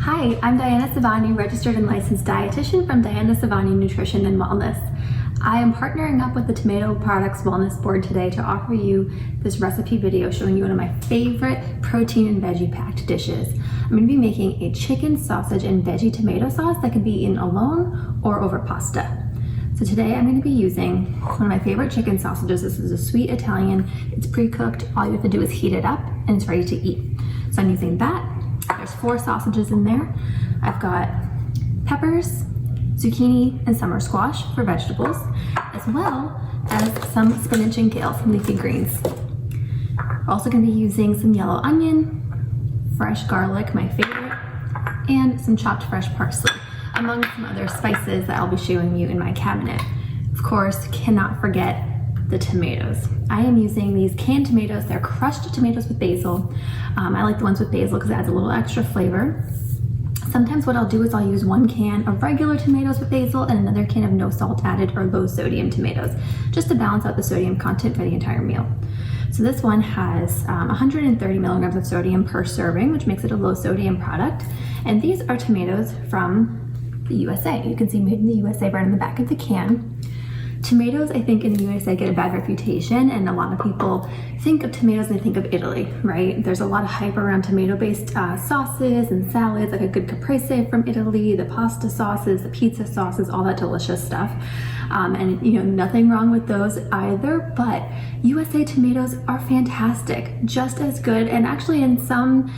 Hi, I'm Diana Savani, registered and licensed dietitian from Diana Savani Nutrition and Wellness. I am partnering up with the Tomato Products Wellness Board today to offer you this recipe video showing you one of my favorite protein and veggie packed dishes. I'm going to be making a chicken sausage and veggie tomato sauce that can be eaten alone or over pasta. So today I'm going to be using one of my favorite chicken sausages. This is a sweet Italian. It's pre-cooked. All you have to do is heat it up and it's ready to eat. So I'm using that. There's 4 sausages in there. I've got peppers, zucchini, and summer squash for vegetables, as well as some spinach and kale, some leafy greens. We're also going to be using some yellow onion, fresh garlic, my favorite, and some chopped fresh parsley, among some other spices that I'll be showing you in my cabinet. Of course, cannot forget the tomatoes. I am using these canned tomatoes. They're crushed tomatoes with basil. I like the ones with basil because it adds a little extra flavor. Sometimes what I'll do is I'll use 1 can of regular tomatoes with basil and another can of no salt added or low sodium tomatoes, just to balance out the sodium content for the entire meal. So this one has 130 milligrams of sodium per serving, which makes it a low sodium product. And these are tomatoes from the USA. You can see made in the USA right on the back of the can. Tomatoes, I think in the USA get a bad reputation, and a lot of people think of tomatoes and they think of Italy, right? There's a lot of hype around tomato-based sauces and salads, like a good caprese from Italy, the pasta sauces, the pizza sauces, all that delicious stuff. And you know, nothing wrong with those either, but USA tomatoes are fantastic, just as good, and actually in some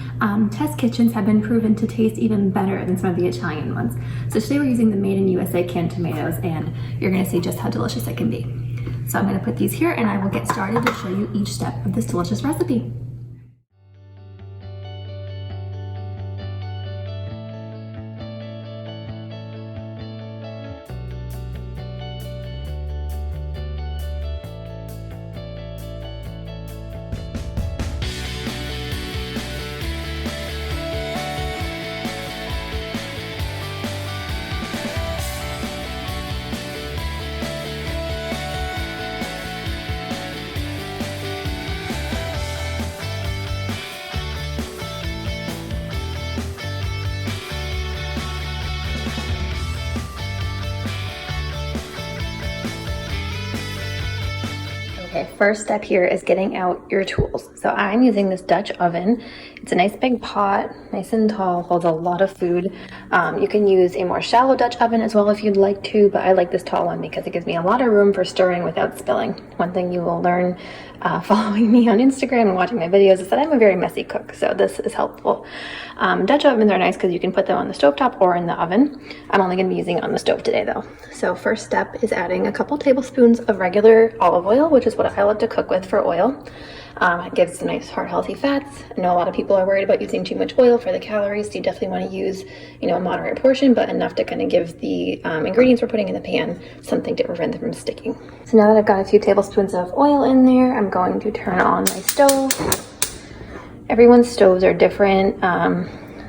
test kitchens have been proven to taste even better than some of the Italian ones. So today we're using the made in USA canned tomatoes, and you're gonna see just how delicious it can be. So I'm gonna put these here and I will get started to show you each step of this delicious recipe. Okay, first step here is getting out your tools. So I'm using this Dutch oven. It's a nice big pot, nice and tall, holds a lot of food. You can use a more shallow Dutch oven as well if you'd like to, but I like this tall one because it gives me a lot of room for stirring without spilling. One thing you will learn following me on Instagram and watching my videos is that I'm a very messy cook, so this is helpful. Dutch ovens are nice because you can put them on the stovetop or in the oven. I'm only going to be using it on the stove today though. So first step is adding a couple tablespoons of regular olive oil, which is what I love to cook with for oil. It gives some nice heart healthy fats. I know a lot of people are worried about using too much oil for the calories, so you definitely want to use, you know, a moderate portion, but enough to kind of give the ingredients we're putting in the pan something to prevent them from sticking. So now that I've got a few tablespoons of oil in there, I'm going to turn on my stove. Everyone's stoves are different,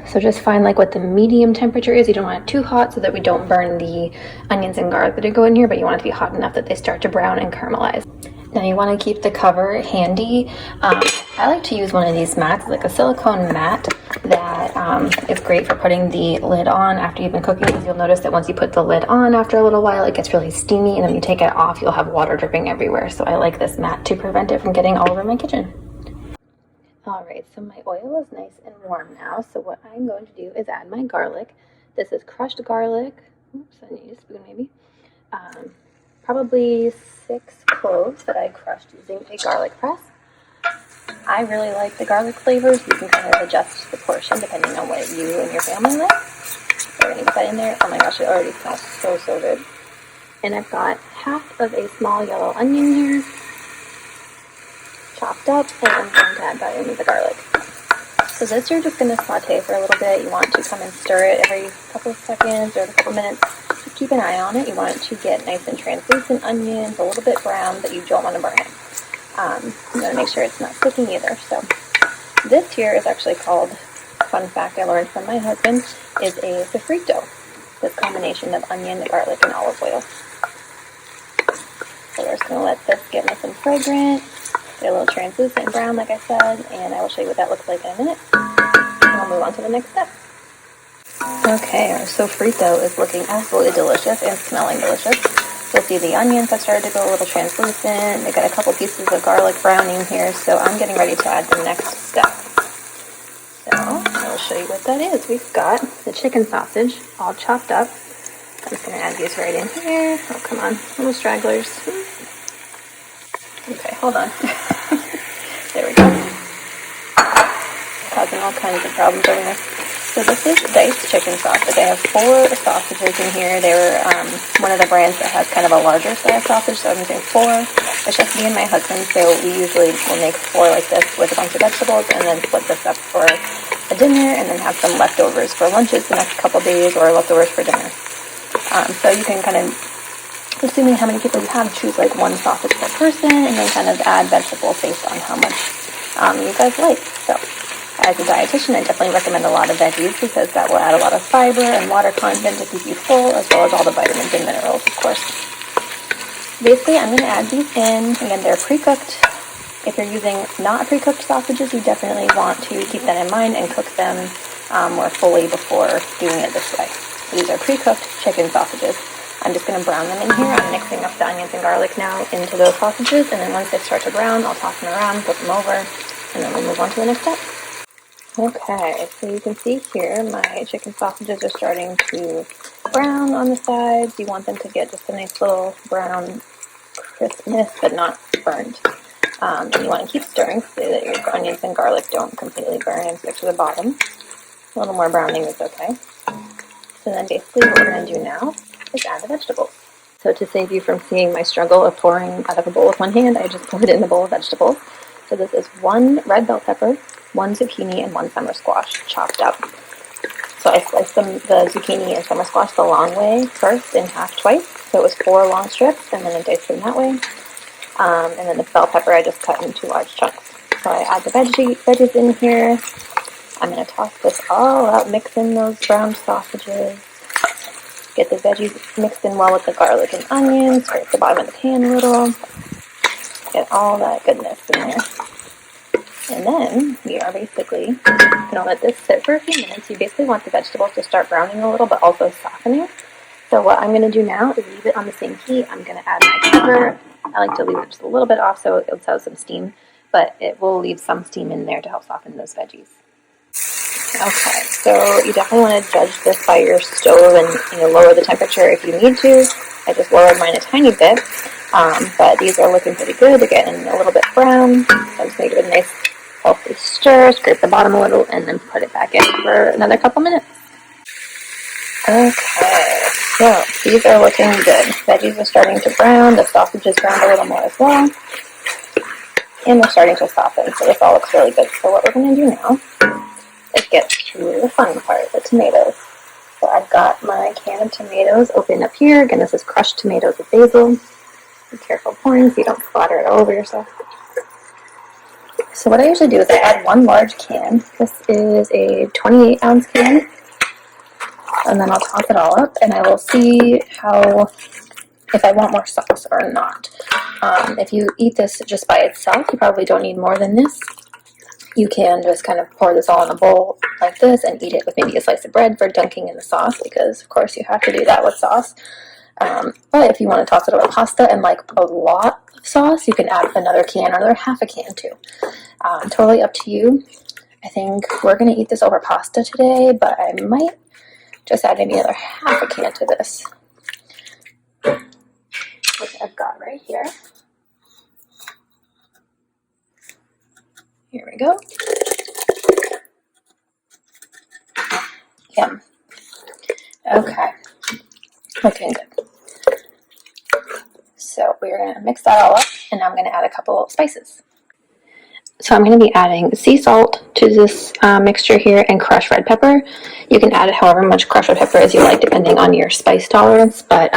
so just find like what the medium temperature is. You don't want it too hot so that we don't burn the onions and garlic that go in here, but you want it to be hot enough that they start to brown and caramelize. Now you want to keep the cover handy. I like to use one of these mats, like a silicone mat that is great for putting the lid on after you've been cooking, because you'll notice that once you put the lid on after a little while, it gets really steamy, and then you take it off, you'll have water dripping everywhere. So I like this mat to prevent it from getting all over my kitchen. Alright, so my oil is nice and warm now, so what I'm going to do is add my garlic. This is crushed garlic. Oops, I need a spoon maybe. Probably 6 cloves that I crushed using a garlic press. I really like the garlic flavors. You can kind of adjust the portion depending on what you and your family like. So we're going to get that in there. Oh my gosh, it already smells so good. And I've got half of a small yellow onion here, chopped up, and I'm going to add that into the garlic. So this you're just going to saute for a little bit. You want to come and stir it every couple of seconds or every couple minutes. Just keep an eye on it. You want it to get nice and translucent onions, a little bit brown, but you don't want to burn it. You want to make sure it's not sticking either. So this here is actually called, fun fact I learned from my husband, is a sofrito. This combination of onion, garlic, and olive oil. So we're just going to let this get nice and fragrant. Get a little translucent and brown, like I said, and I will show you what that looks like in a minute. And we'll move on to the next step. Okay, our sofrito is looking absolutely delicious and smelling delicious. You'll see the onions have started to go a little translucent. They got a couple pieces of garlic browning here, so I'm getting ready to add the next step. So I'll show you what that is. We've got the chicken sausage all chopped up. I'm just going to add these right in here. Oh, come on, little stragglers. Okay, hold on. There we go. Causing all kinds of problems over here. So this is diced chicken sausage. I have 4 sausages in here. They're one of the brands that has kind of a larger size sausage, so I'm using 4. It's just me and my husband, so we usually will make 4 like this with a bunch of vegetables and then split this up for a dinner and then have some leftovers for lunches the next couple days or leftovers for dinner. So you can kind of, assuming how many people you have, choose like 1 sausage per person and then kind of add vegetables based on how much you guys like. So as a dietitian, I definitely recommend a lot of veggies because that will add a lot of fiber and water content to keep you full, as well as all the vitamins and minerals, of course. Basically, I'm going to add these in. Again, they're pre-cooked. If you're using not pre-cooked sausages, you definitely want to keep that in mind and cook them more fully before doing it this way. These are pre-cooked chicken sausages. I'm just going to brown them in here. I'm mixing up the onions and garlic now into those sausages, and then once they start to brown, I'll toss them around, flip them over, and then we'll move on to the next step. Okay, so you can see here my chicken sausages are starting to brown on the sides. You want them to get just a nice little brown crispness, but not burned. And you want to keep stirring so that your onions and garlic don't completely burn and stick to the bottom. A little more browning is okay. So then basically what we're going to do now is add the vegetables. So to save you from seeing my struggle of pouring out of a bowl with one hand, I just poured it in the bowl of vegetables. So this is 1 red bell pepper, 1 zucchini, and 1 summer squash chopped up. So I sliced the zucchini and summer squash the long way first in half twice. So it was 4 long strips, and then I diced them that way. And then the bell pepper I just cut into large chunks. So I add the veggies in here. I'm going to toss this all up, mix in those browned sausages. Get the veggies mixed in well with the garlic and onions. Scrape the bottom of the pan a little. Get all that goodness in there. And then we are basically going to let this sit for a few minutes. You basically want the vegetables to start browning a little, but also softening. So what I'm going to do now is leave it on the same heat. I'm going to add my cover. I like to leave it just a little bit off so it'll have some steam, but it will leave some steam in there to help soften those veggies. Okay, so you definitely want to judge this by your stove and lower the temperature if you need to. I just lowered mine a tiny bit, but these are looking pretty good. They're getting a little bit brown. So I'm just going to give it a nice healthy stir, scrape the bottom a little, and then put it back in for another couple minutes. Okay, so these are looking good. Veggies are starting to brown. The sausage is browned a little more as well. And they're starting to soften, so this all looks really good. So what we're going to do now is get to the fun part, the tomatoes. So I've got my can of tomatoes open up here. Again, this is crushed tomatoes with basil. Be careful pouring so you don't splatter it all over yourself. So what I usually do is I add 1 large can. This is a 28-ounce can. And then I'll top it all up, and I will see if I want more sauce or not. If you eat this just by itself, you probably don't need more than this. You can just kind of pour this all in a bowl like this and eat it with maybe a slice of bread for dunking in the sauce, because of course you have to do that with sauce. But if you want to toss it over pasta and like a lot of sauce, you can add another can or another half a can too. Totally up to you. I think we're going to eat this over pasta today, but I might just add maybe another half a can to this, which I've got right here. Here we go. Yum. Okay. Looking good. So we're going to mix that all up, and I'm going to add a couple of spices. So I'm going to be adding sea salt to this mixture here and crushed red pepper. You can add however much crushed red pepper as you like depending on your spice tolerance, but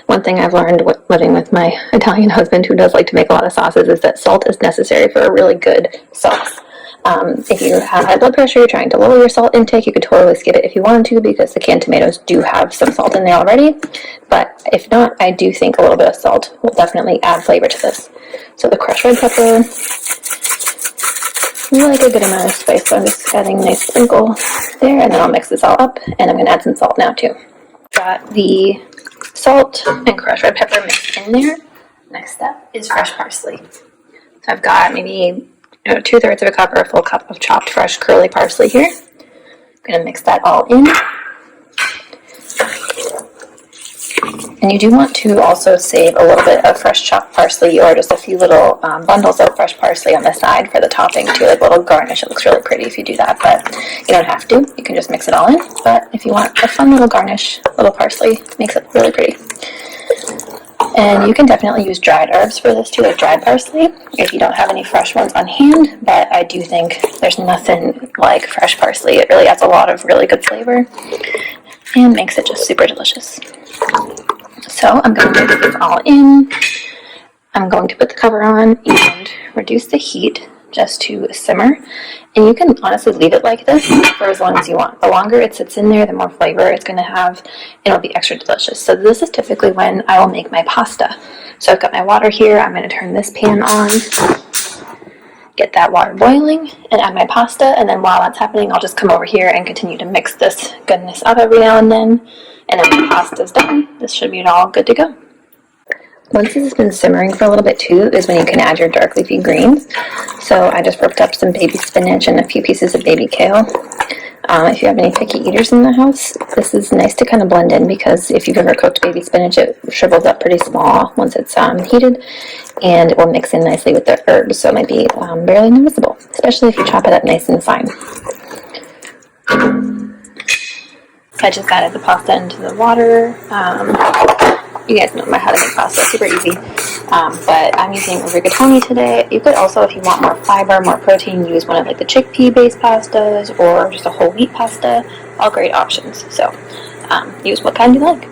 one thing I've learned living with my Italian husband who does like to make a lot of sauces is that salt is necessary for a really good sauce. If you have high blood pressure, you're trying to lower your salt intake, you could totally skip it if you wanted to, because the canned tomatoes do have some salt in there already. But if not, I do think a little bit of salt will definitely add flavor to this. So the crushed red pepper, I like a good amount of spice, so I'm just adding a nice sprinkle there, and then I'll mix this all up, and I'm going to add some salt now too. Got the salt and crushed red pepper mixed in there. Next step is fresh parsley. So I've got maybe 2/3 of a cup or a full cup of chopped fresh curly parsley here. I'm going to mix that all in. And you do want to also save a little bit of fresh chopped parsley or just a few little bundles of fresh parsley on the side for the topping too, like a little garnish. It looks really pretty if you do that, but you don't have to. You can just mix it all in. But if you want a fun little garnish, little parsley makes it really pretty. And you can definitely use dried herbs for this too, like dried parsley, if you don't have any fresh ones on hand. But I do think there's nothing like fresh parsley. It really adds a lot of really good flavor and makes it just super delicious. So I'm going to mix this all in. I'm going to put the cover on and reduce the heat just to simmer. And you can honestly leave it like this for as long as you want. The longer it sits in there, the more flavor it's going to have, and it'll be extra delicious. So this is typically when I will make my pasta. So I've got my water here. I'm going to turn this pan on, get that water boiling, and add my pasta. And then while that's happening, I'll just come over here and continue to mix this goodness up every now and then. And then when the pasta's done, this should be all good to go. Once this has been simmering for a little bit too is when you can add your dark leafy greens. So I just whipped up some baby spinach and a few pieces of baby kale. If you have any picky eaters in the house, this is nice to kind of blend in, because if you've ever cooked baby spinach, it shrivels up pretty small once it's heated, and it will mix in nicely with the herbs, so it might be barely noticeable, especially if you chop it up nice and fine. I just added the pasta into the water. You guys know how to make pasta, super easy. But I'm using rigatoni today. You could also, if you want more fiber, more protein, use one of like the chickpea-based pastas or just a whole wheat pasta. All great options. So use what kind you like.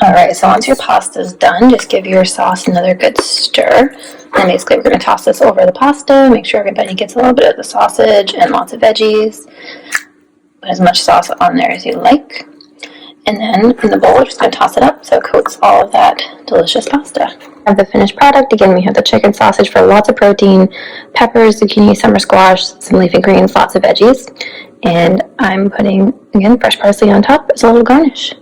Alright, so once your pasta's done, just give your sauce another good stir. And basically we're going to toss this over the pasta, make sure everybody gets a little bit of the sausage and lots of veggies. Put as much sauce on there as you like. And then in the bowl, we're just going to toss it up so it coats all of that delicious pasta. I have the finished product. Again, we have the chicken sausage for lots of protein, peppers, zucchini, summer squash, some leafy greens, lots of veggies. And I'm putting, again, fresh parsley on top as a little garnish.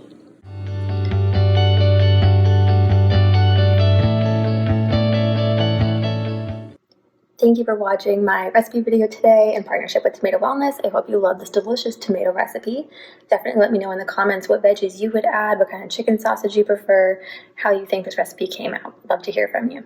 Thank you for watching my recipe video today in partnership with Tomato Wellness. I hope you love this delicious tomato recipe. Definitely let me know in the comments what veggies you would add, what kind of chicken sausage you prefer, how you think this recipe came out. Love to hear from you.